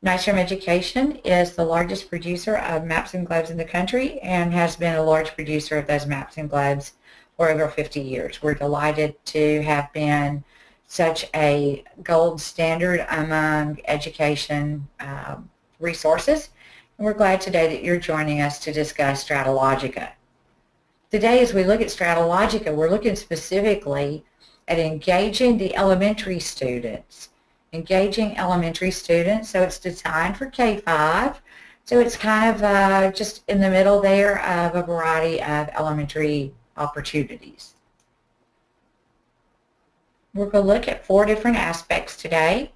Nystrom Education is the largest producer of maps and globes in the country and has been a large producer of those maps and globes for over 50 years. We're delighted to have been such a gold standard among education resources, and we're glad today that you're joining us to discuss StrataLogica. Today, as we look at StrataLogica, we're looking specifically at engaging the elementary students. So it's designed for K-5, so it's kind of just in the middle there of a variety of elementary opportunities. We're going to look at 4 different aspects today.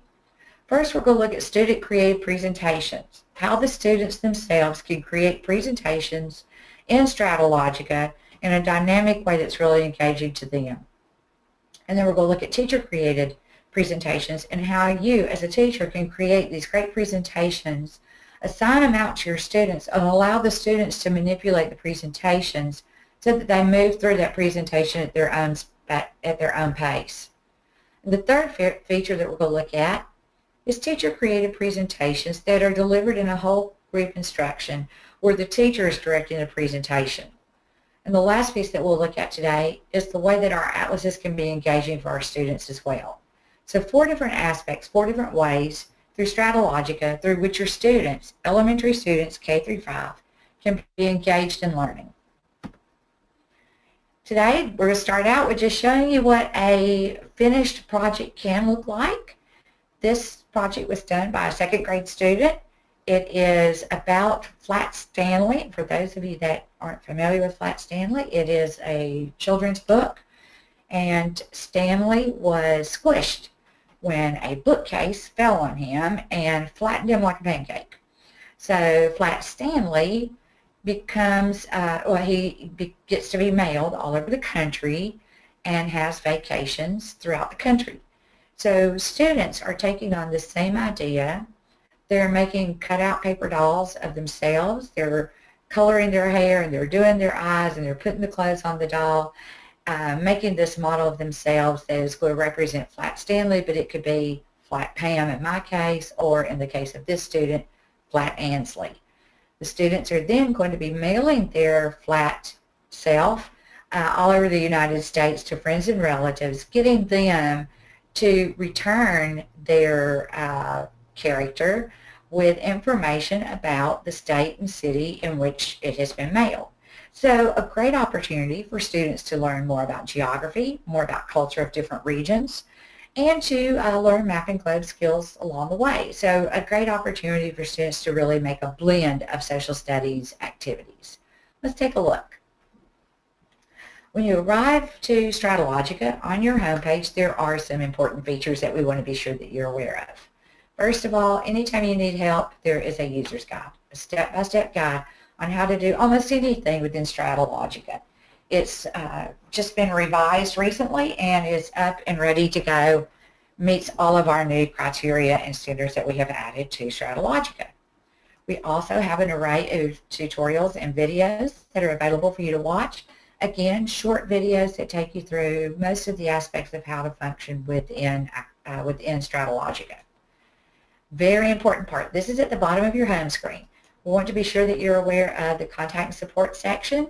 First, we're going to look at student created presentations, how the students themselves can create presentations in StrataLogica in a dynamic way that's really engaging to them. And then we're going to look at teacher created presentations and how you as a teacher can create these great presentations, assign them out to your students, and allow the students to manipulate the presentations so that they move through that presentation at their own pace. And the third feature that we're going to look at is teacher created presentations that are delivered in a whole group instruction where the teacher is directing the presentation. And the last piece that we'll look at today is the way that our atlases can be engaging for our students as well. So 4 different aspects, 4 different ways through StrataLogica through which your students, elementary students K through 5, can be engaged in learning. Today we're going to start out with just showing you what a finished project can look like. This project was done by a 2nd grade student. It is about FlatStanley. For those of you that aren't familiar with FlatStanley, it is a children's book, and Stanley was squished when a bookcase fell on him and flattened him like a pancake. So FlatStanley becomes, he gets to be mailed all over the country and has vacations throughout the country. So students are taking on the same idea. They're making cutout paper dolls of themselves. They're coloring their hair and they're doing their eyes and they're putting the clothes on the doll, making this model of themselves that is going to represent FlatStanley, but it could be Flat Pam in my case, or in the case of this student, Flat Ansley. The students are then going to be mailing their flat self all over the United States to friends and relatives, getting them to return their character with information about the state and city in which it has been mailed. So a great opportunity for students to learn more about geography, more about culture of different regions, and to learn map and globe skills along the way. So a great opportunity for students to really make a blend of social studies activities. Let's take a look. When you arrive to StrataLogica, on your homepage, there are some important features that we want to be sure that you're aware of. First of all, anytime you need help, there is a user's guide, a step-by-step guide on how to do almost anything within StrataLogica. It's just been revised recently and is up and ready to go, meets all of our new criteria and standards that we have added to StrataLogica. We also have an array of tutorials and videos that are available for you to watch. Again, short videos that take you through most of the aspects of how to function within StrataLogica. Very important part. This is at the bottom of your home screen. We want to be sure that you're aware of the contact and support section.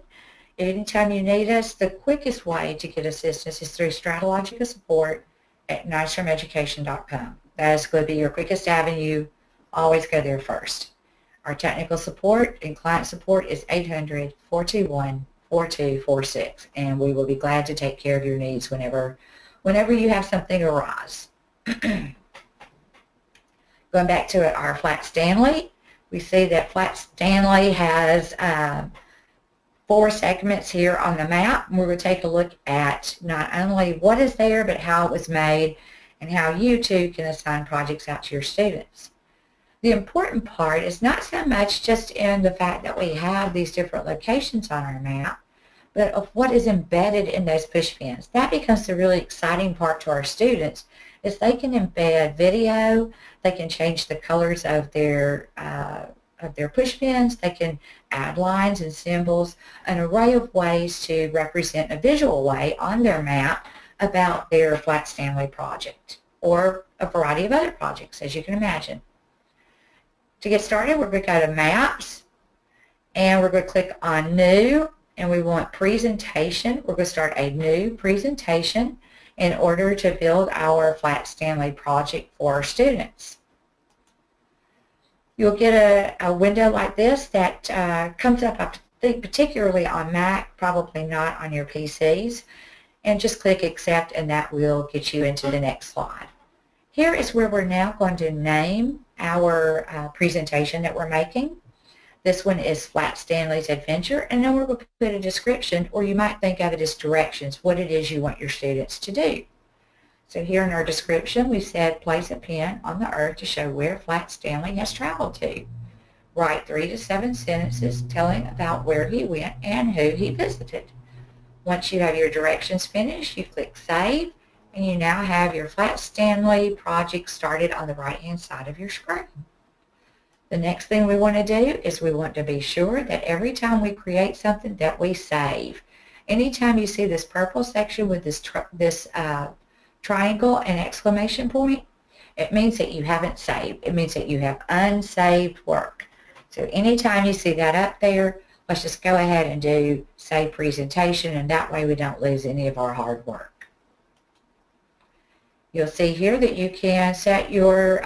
Anytime you need us, the quickest way to get assistance is through StrataLogica support at nystromeducation.com. That is going to be your quickest avenue. Always go there first. Our technical support and client support is 800-421-4246, and we will be glad to take care of your needs whenever you have something arise. Going back to our FlatStanley, we see that FlatStanley has 4 segments here on the map. We're going to take a look at not only what is there, but how it was made and how you too can assign projects out to your students. The important part is not so much just in the fact that we have these different locations on our map, but of what is embedded in those push pins. That becomes the really exciting part to our students, is they can embed video, they can change the colors of their push pins, they can add lines and symbols, an array of ways to represent a visual way on their map about their FlatStanley project, or a variety of other projects, as you can imagine. To get started, we're going to go to Maps, and we're going to click on New, and we want Presentation. We're going to start a new presentation in order to build our FlatStanley project for our students. You'll get a window like this that comes up, I think, particularly on Mac, probably not on your PCs, and just click Accept, and that will get you into the next slide. Here is where we're now going to name our presentation that we're making. This one is FlatStanley's Adventure, and then we're going to put a description, or you might think of it as directions, what it is you want your students to do. So here in our description, we said place a pin on the earth to show where FlatStanley has traveled to. Write 3 to 7 sentences telling about where he went and who he visited. Once you have your directions finished, you click Save, and you now have your FlatStanley project started on the right-hand side of your screen. The next thing we want to do is we want to be sure that every time we create something that we save. Anytime you see this purple section with this triangle and exclamation point, it means that you haven't saved. It means that you have unsaved work. So anytime you see that up there, let's just go ahead and do Save Presentation, and that way we don't lose any of our hard work. You'll see here that you can set your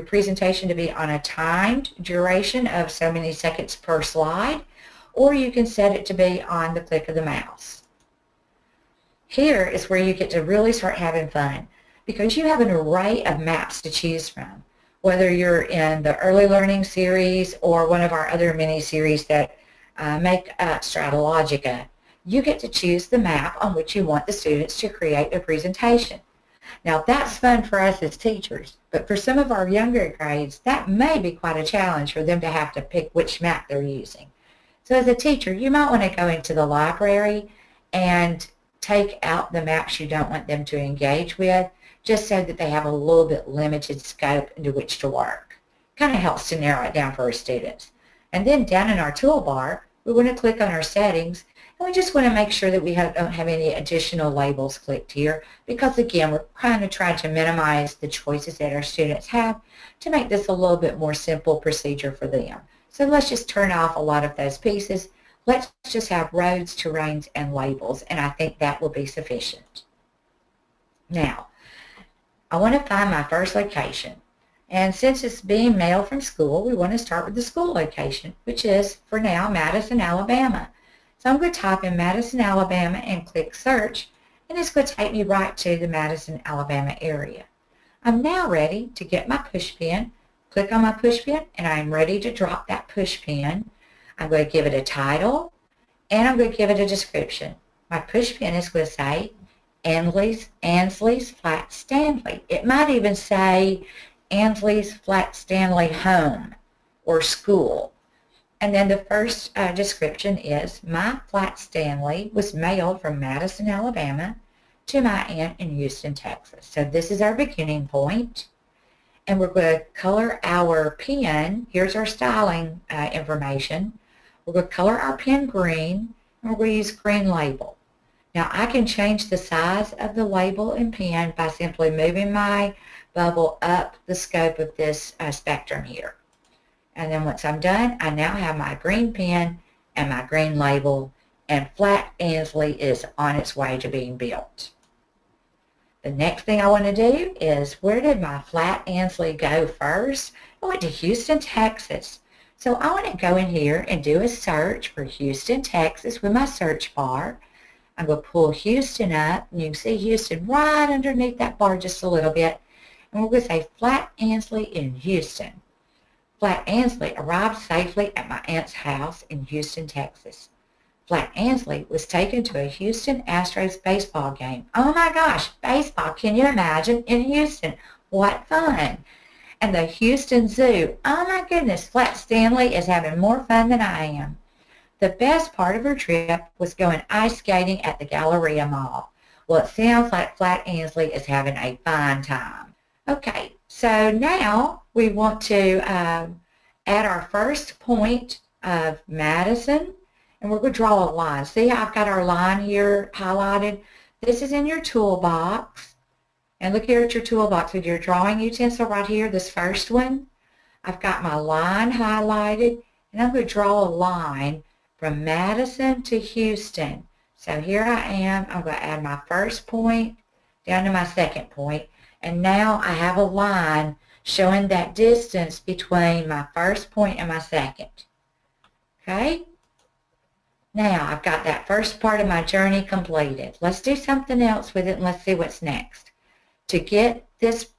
presentation to be on a timed duration of so many seconds per slide, or you can set it to be on the click of the mouse. Here is where you get to really start having fun, because you have an array of maps to choose from. Whether you're in the Early Learning series or one of our other mini-series that make up Strata Logica, you get to choose the map on which you want the students to create a presentation. Now that's fun for us as teachers, but for some of our younger grades, that may be quite a challenge for them to have to pick which map they're using. So as a teacher, you might want to go into the library and take out the maps you don't want them to engage with, just so that they have a little bit limited scope into which to work. Kind of helps to narrow it down for our students. And then down in our toolbar, we want to click on our settings, and we just want to make sure that we don't have any additional labels clicked here, because again, we're kind of trying to minimize the choices that our students have to make this a little bit more simple procedure for them. So let's just turn off a lot of those pieces. Let's just have roads, terrains, and labels, and I think that will be sufficient. Now, I want to find my first location. And since it's being mailed from school, we want to start with the school location, which is, for now, Madison, Alabama. So I'm going to type in Madison, Alabama and click Search, and it's going to take me right to the Madison, Alabama area. I'm now ready to get my push pin, click on my push pin, and I'm ready to drop that push pin. I'm going to give it a title, and I'm going to give it a description. My push pin is going to say Ansley's FlatStanley. It might even say Ansley's FlatStanley Home or School. And then the first description is, my FlatStanley was mailed from Madison, Alabama to my aunt in Houston, Texas. So this is our beginning point. And we're going to color our pen. Here's our styling information. We're going to color our pen green, and we're going to use green label. Now I can change the size of the label and pen by simply moving my bubble up the scope of this spectrum here. And then once I'm done, I now have my green pen and my green label, and FlatStanley is on its way to being built. The next thing I want to do is, where did my FlatStanley go first? I went to Houston, Texas. So I want to go in here and do a search for Houston, Texas with my search bar. I'm going to pull Houston up, and you can see Houston right underneath that bar just a little bit. And we're going to say FlatStanley in Houston. FlatStanley arrived safely at my aunt's house in Houston, Texas. FlatStanley was taken to a Houston Astros baseball game. Oh my gosh, baseball, can you imagine, in Houston? What fun. And the Houston Zoo. Oh my goodness, FlatStanley is having more fun than I am. The best part of her trip was going ice skating at the Galleria Mall. Well, it sounds like FlatStanley is having a fine time. Okay, so now we want to add our first point of Madison, and we're going to draw a line. See, I've got our line here highlighted. This is in your toolbox, and look here at your toolbox with your drawing utensil right here, this first one. I've got my line highlighted, and I'm going to draw a line from Madison to Houston. So here I am. I'm going to add my first point down to my second point, and now I have a line showing that distance between my first point and my second. Okay? Now I've got that first part of my journey completed. Let's do something else with it, and let's see what's next. To get this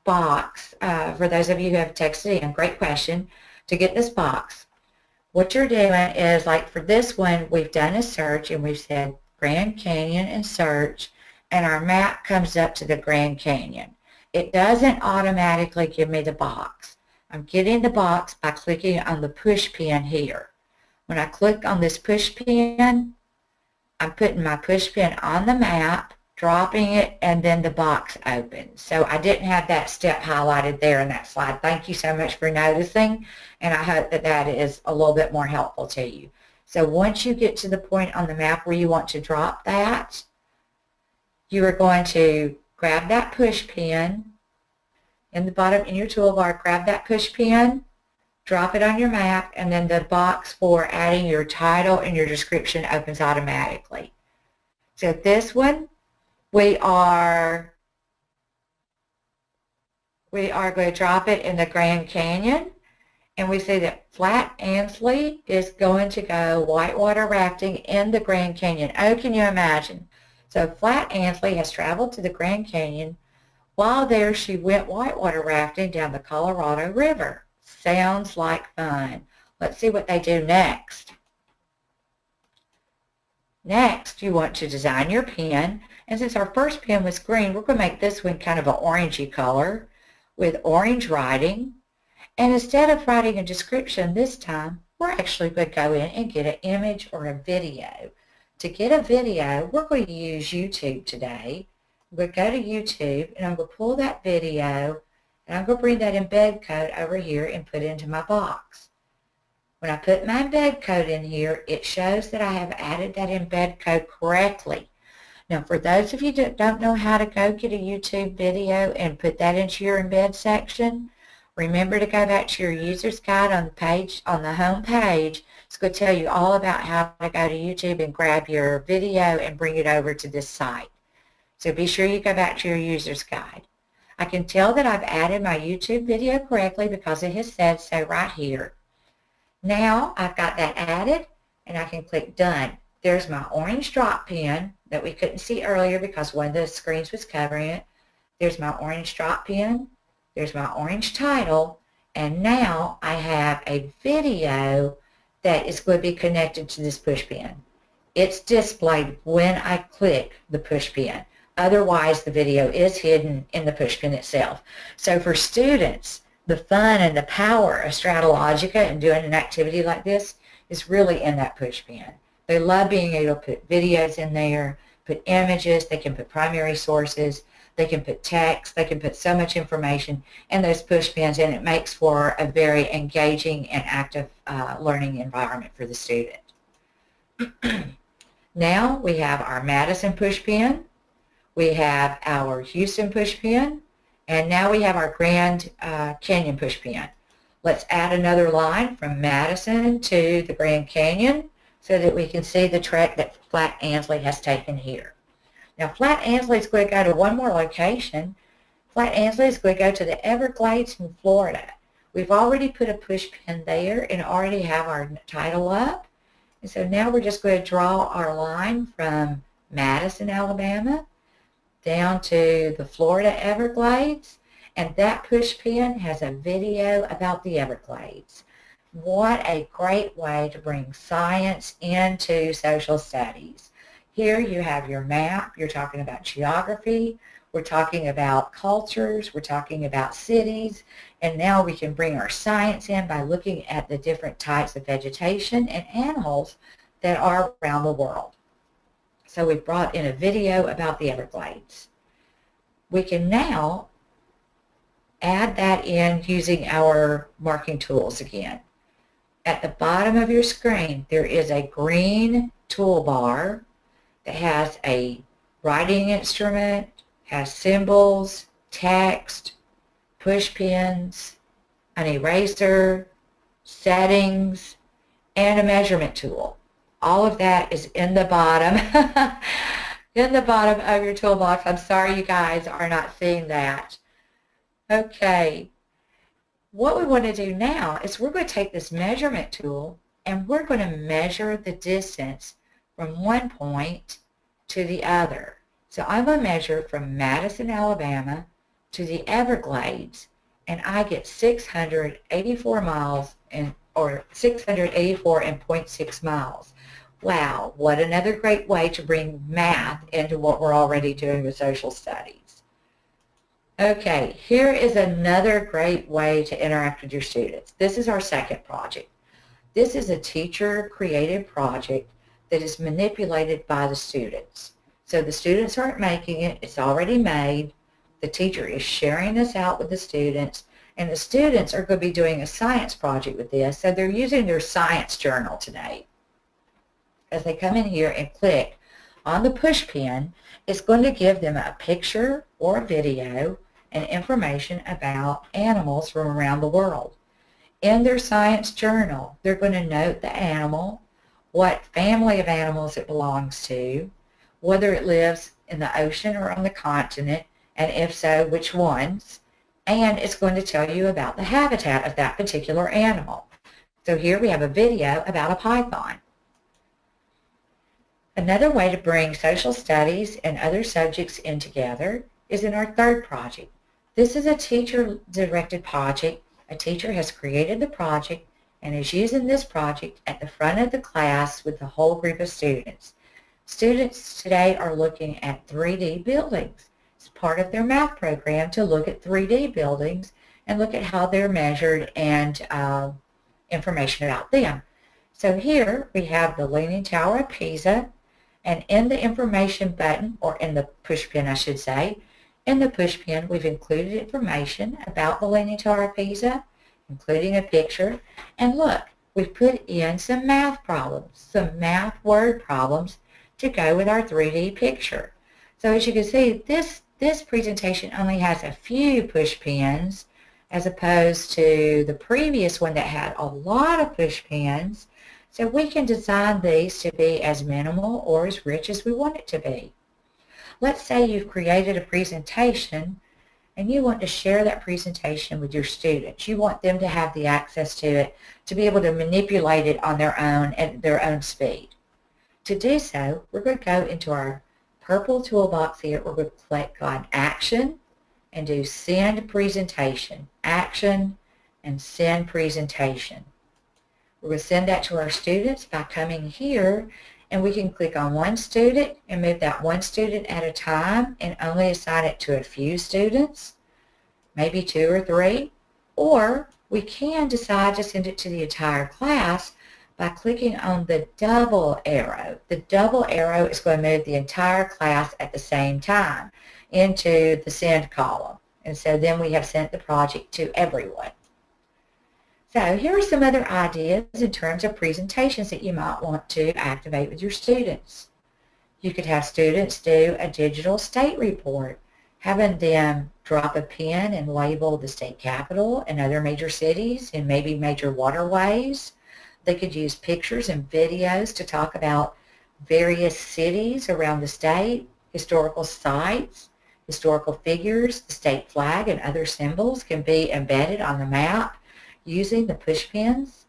box, for those of you who have texted in, great question. To get this box, what you're doing is, like for this one, we've done a search and we've said Grand Canyon and search, and our map comes up to the Grand Canyon. It doesn't automatically give me the box. I'm getting the box by clicking on the push pin here. When I click on this push pin, I'm putting my push pin on the map, dropping it, and then the box opens. So I didn't have that step highlighted there in that slide. Thank you so much for noticing, and I hope that that is a little bit more helpful to you. So once you get to the point on the map where you want to drop that, you are going to grab that push pin in the bottom in your toolbar, grab that push pin, drop it on your map, and then the box for adding your title and your description opens automatically. So this one, we are going to drop it in the Grand Canyon, and we see that FlatStanley is going to go whitewater rafting in the Grand Canyon. Oh, can you imagine? So FlatStanley has traveled to the Grand Canyon. While there, she went whitewater rafting down the Colorado River. Sounds like fun. Let's see what they do next. Next, you want to design your pen. And since our first pen was green, we're going to make this one kind of an orangey color with orange writing. And instead of writing a description this time, we're actually going to go in and get an image or a video. To get a video, we're going to use YouTube today. I'm going to go to YouTube, and I'm going to pull that video, and I'm going to bring that embed code over here and put it into my box. When I put my embed code in here, it shows that I have added that embed code correctly. Now, for those of you that don't know how to go get a YouTube video and put that into your embed section, remember to go back to your user's guide on the page, on the home page. It's going to tell you all about how to go to YouTube and grab your video and bring it over to this site. So be sure you go back to your user's guide. I can tell that I've added my YouTube video correctly because it has said so right here. Now I've got that added, and I can click Done. There's my orange drop pen that we couldn't see earlier because one of the screens was covering it. There's my orange drop pen. There's my orange title. And now I have a video that is going to be connected to this push pin. It's displayed when I click the push pin. Otherwise, the video is hidden in the push pin itself. So for students, the fun and the power of StrataLogica and doing an activity like this is really in that push pin. They love being able to put videos in there, put images, they can put primary sources, they can put text, they can put so much information in those push pins, and it makes for a very engaging and active learning environment for the student. Now we have our Madison push pin, we have our Houston push pin, and now we have our Grand Canyon push pin. Let's add another line from Madison to the Grand Canyon so that we can see the trek that FlatStanley has taken here. Now FlatStanley is going to go to one more location. FlatStanley is going to go to the Everglades in Florida. We've already put a push pin there and already have our title up. And so now we're just going to draw our line from Madison, Alabama, down to the Florida Everglades, and that push pin has a video about the Everglades. What a great way to bring science into social studies. Here you have your map, you're talking about geography, we're talking about cultures, we're talking about cities, and now we can bring our science in by looking at the different types of vegetation and animals that are around the world. So we brought in a video about the Everglades. We can now add that in using our marking tools again. At the bottom of your screen, there is a green toolbar that has a writing instrument, has symbols, text, push pins, an eraser, settings, and a measurement tool. All of that is in the bottom, in the bottom of your toolbox. I'm sorry you guys are not seeing that. Okay, what we want to do now is we're going to take this measurement tool and we're going to measure the distance from one point to the other. So I'm going to measure from Madison, Alabama to the Everglades, and I get 684 miles or 684.6 miles. Wow, what another great way to bring math into what we're already doing with social studies. Okay, here is another great way to interact with your students. This is our second project. This is a teacher-created project that is manipulated by the students. So the students aren't making it, it's already made. The teacher is sharing this out with the students, and the students are going to be doing a science project with this, so they're using their science journal today. As they come in here and click on the push pin, it's going to give them a picture or a video and information about animals from around the world. In their science journal, they're going to note the animal, what family of animals it belongs to, whether it lives in the ocean or on the continent, and if so, which ones, and it's going to tell you about the habitat of that particular animal. So here we have a video about a python. Another way to bring social studies and other subjects in together is in our third project. This is a teacher-directed project. A teacher has created the project and is using this project at the front of the class with the whole group of students. Students today are looking at 3D buildings. It's part of their math program to look at 3D buildings and look at how they're measured and information about them. So here we have the Leaning Tower of Pisa, and in the information button, or in the push pin I should say, in the push pin we've included information about the Leaning Tower of Pisa, including a picture, and look, we've put in some math problems, some math word problems to go with our 3D picture. So as you can see, this presentation only has a few push pins as opposed to the previous one that had a lot of push pins. So we can design these to be as minimal or as rich as we want it to be. Let's say you've created a presentation and you want to share that presentation with your students. You want them to have the access to it, to be able to manipulate it on their own at their own speed. To do so, we're going to go into our purple toolbox here. We're going to click on Action and do Send Presentation. Action and Send Presentation. We're going to send that to our students by coming here, and we can click on one student and move that one student at a time and only assign it to a few students, maybe 2 or 3, or we can decide to send it to the entire class by clicking on the double arrow. The double arrow is going to move the entire class at the same time into the send column, and so then we have sent the project to everyone. So here are some other ideas in terms of presentations that you might want to activate with your students. You could have students do a digital state report, having them drop a pin and label the state capital and other major cities and maybe major waterways. They could use pictures and videos to talk about various cities around the state, historical sites, historical figures. The state flag and other symbols can be embedded on the map using the push pins.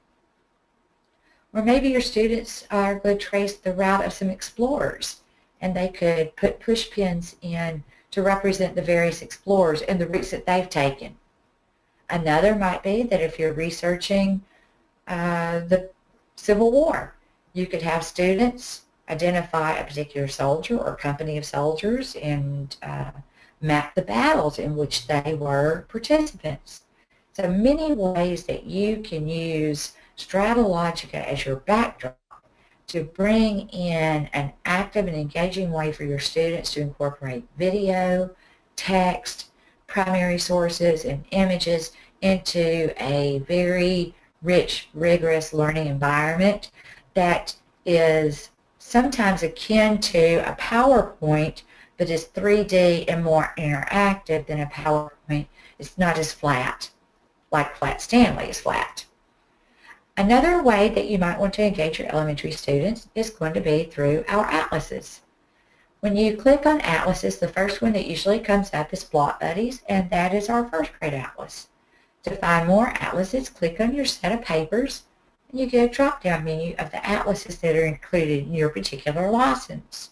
Or maybe your students are going to trace the route of some explorers, and they could put push pins in to represent the various explorers and the routes that they've taken. Another might be that if you're researching the Civil War, you could have students identify a particular soldier or company of soldiers and map the battles in which they were participants. So many ways that you can use StrataLogica as your backdrop to bring in an active and engaging way for your students to incorporate video, text, primary sources, and images into a very rich, rigorous learning environment that is sometimes akin to a PowerPoint, but is 3D and more interactive than a PowerPoint. It's not as flat. like FlatStanley is flat. Another way that you might want to engage your elementary students is going to be through our atlases. When you click on atlases, the first one that usually comes up is Block Buddies, and that is our first grade atlas. To find more atlases, click on your set of papers, and you get a drop-down menu of the atlases that are included in your particular license.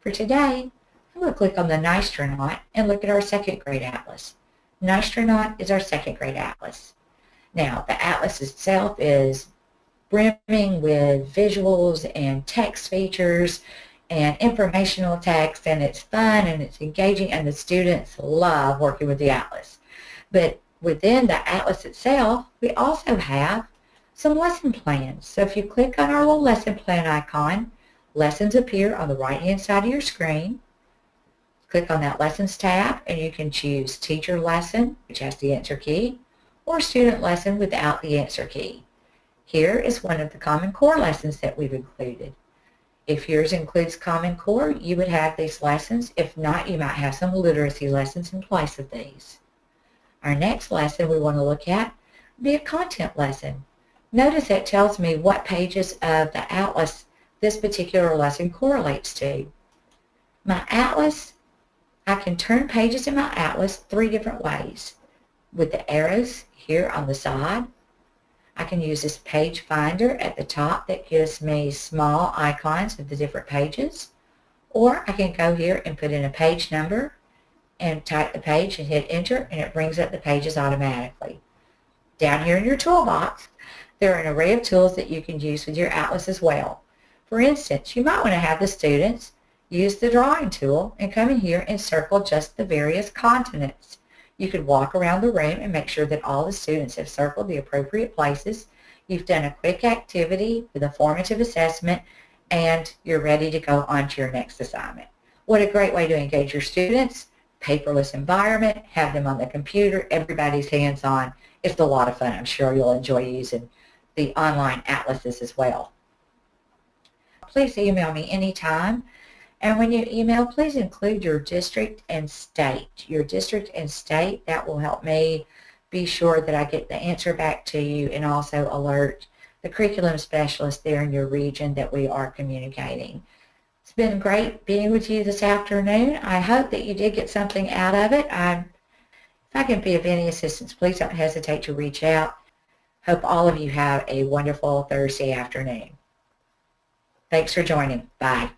For today, I'm going to click on the Nistronaut and look at our second grade atlas. Nistronaut is our second grade atlas. Now, the atlas itself is brimming with visuals and text features and informational text, and it's fun and it's engaging, and the students love working with the atlas. But within the atlas itself, we also have some lesson plans. So if you click on our little lesson plan icon, lessons appear on the right-hand side of your screen. Click on that Lessons tab, and you can choose Teacher Lesson, which has the answer key, or Student Lesson without the answer key. Here is one of the Common Core lessons that we've included. If yours includes Common Core, you would have these lessons. If not, you might have some literacy lessons in place of these. Our next lesson we want to look at would be a content lesson. Notice it tells me what pages of the atlas this particular lesson correlates to. My atlas, I can turn pages in my atlas 3 different ways. With the arrows here on the side, I can use this page finder at the top that gives me small icons of the different pages, or I can go here and put in a page number and type the page and hit enter, and it brings up the pages automatically. Down here in your toolbox, there are an array of tools that you can use with your atlas as well. For instance, you might want to have the students use the drawing tool and come in here and circle just the various continents. You could walk around the room and make sure that all the students have circled the appropriate places. You've done a quick activity with a formative assessment, and you're ready to go on to your next assignment. What a great way to engage your students. Paperless environment, have them on the computer, everybody's hands-on. It's a lot of fun. I'm sure you'll enjoy using the online atlases as well. Please email me anytime. And when you email, please include your district and state. Your district and state, that will help me be sure that I get the answer back to you, and also alert the curriculum specialist there in your region that we are communicating. It's been great being with you this afternoon. I hope that you did get something out of it. If I can be of any assistance, please don't hesitate to reach out. Hope all of you have a wonderful Thursday afternoon. Thanks for joining. Bye.